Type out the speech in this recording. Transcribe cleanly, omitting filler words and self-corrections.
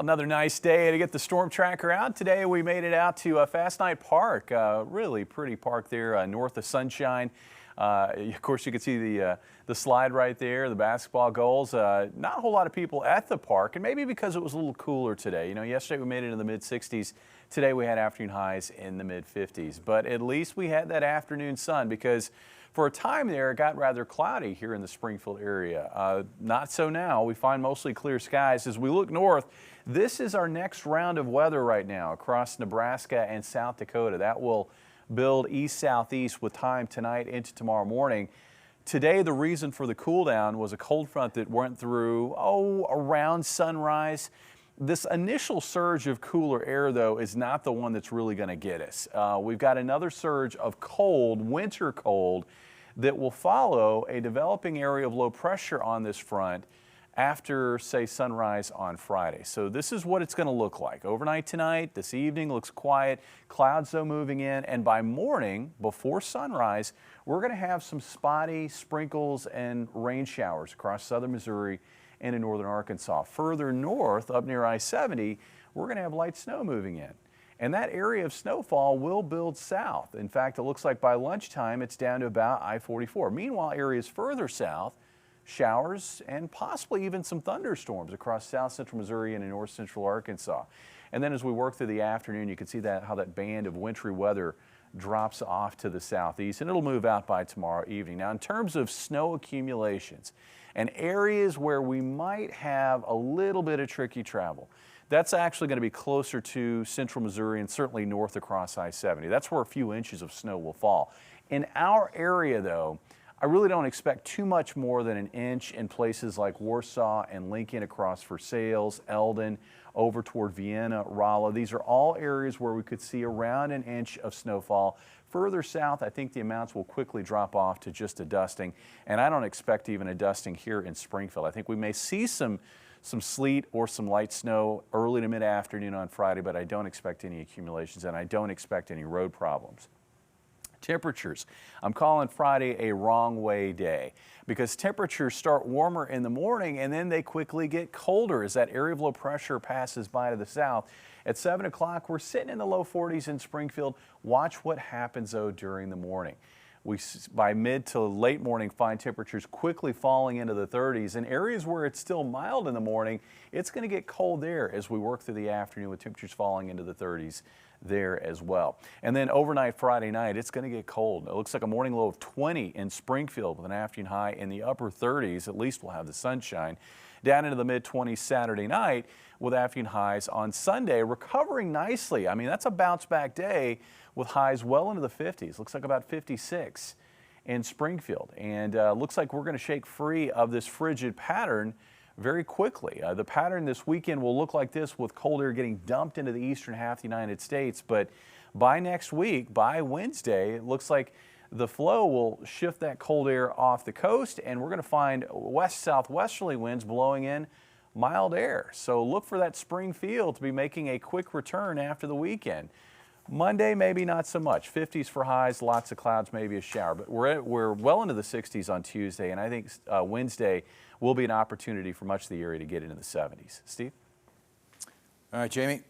Another nice day to get the storm tracker out. Today we made it out to Fast Night Park, really pretty park there north of Sunshine. Of course, you can see the slide right there, the basketball goals. Not a whole lot of people at the park, and maybe because it was a little cooler today. You know, yesterday we made it in the mid-60s. Today we had afternoon highs in the mid-50s. But at least we had that afternoon sun, because for a time there it got rather cloudy here in the Springfield area. Not so now. We find mostly clear skies. As we look north, this is our next round of weather right now across Nebraska and South Dakota. That will build east-southeast with time tonight into tomorrow morning. Today, the reason for the cool down was a cold front that went through, around sunrise. This initial surge of cooler air, though, is not the one that's really going to get us. We've got another surge of cold, winter cold, that will follow a developing area of low pressure on this front after, say, sunrise on Friday. So this is what it's going to look like. Overnight tonight, this evening looks quiet, clouds though moving in, and by morning, before sunrise, we're going to have some spotty sprinkles and rain showers across southern Missouri and in northern Arkansas. Further north, up near I-70, we're going to have light snow moving in. And that area of snowfall will build south. In fact, it looks like by lunchtime, it's down to about I-44. Meanwhile, areas further south, showers and possibly even some thunderstorms across south central Missouri and in north central Arkansas. And then as we work through the afternoon, you can see how that band of wintry weather drops off to the southeast, and it'll move out by tomorrow evening. Now, in terms of snow accumulations and areas where we might have a little bit of tricky travel, that's actually going to be closer to central Missouri and certainly north across I-70. That's where a few inches of snow will fall. In our area, though, I really don't expect too much more than an inch in places like Warsaw and Lincoln, across Versailles, Eldon, over toward Vienna, Rolla. These are all areas where we could see around an inch of snowfall. Further south, I think the amounts will quickly drop off to just a dusting, and I don't expect even a dusting here in Springfield. I think we may see some sleet or some light snow early to mid-afternoon on Friday, but I don't expect any accumulations, and I don't expect any road problems. Temperatures. I'm calling Friday a wrong way day, because temperatures start warmer in the morning and then they quickly get colder as that area of low pressure passes by to the south. At 7 o'clock, we're sitting in the low 40s in Springfield. Watch what happens, though, during the morning. By mid to late morning, find temperatures quickly falling into the 30s. In areas where it's still mild in the morning, it's going to get cold there as we work through the afternoon, with temperatures falling into the 30s there as well. And then overnight Friday night, it's going to get cold. It looks like a morning low of 20 in Springfield with an afternoon high in the upper 30s. At least we'll have the sunshine. Down into the mid-20s Saturday night with afternoon highs on Sunday, recovering nicely. I mean, that's a bounce-back day with highs well into the 50s. Looks like about 56 in Springfield. And looks like we're going to shake free of this frigid pattern very quickly. The pattern this weekend will look like this, with cold air getting dumped into the eastern half of the United States. But by next week, by Wednesday, it looks like the flow will shift that cold air off the coast, and we're going to find west-southwesterly winds blowing in mild air. So look for that spring feel to be making a quick return after the weekend. Monday, maybe not so much. 50s for highs, lots of clouds, maybe a shower. But we're well into the 60s on Tuesday, and I think Wednesday will be an opportunity for much of the area to get into the 70s. Steve? All right, Jamie.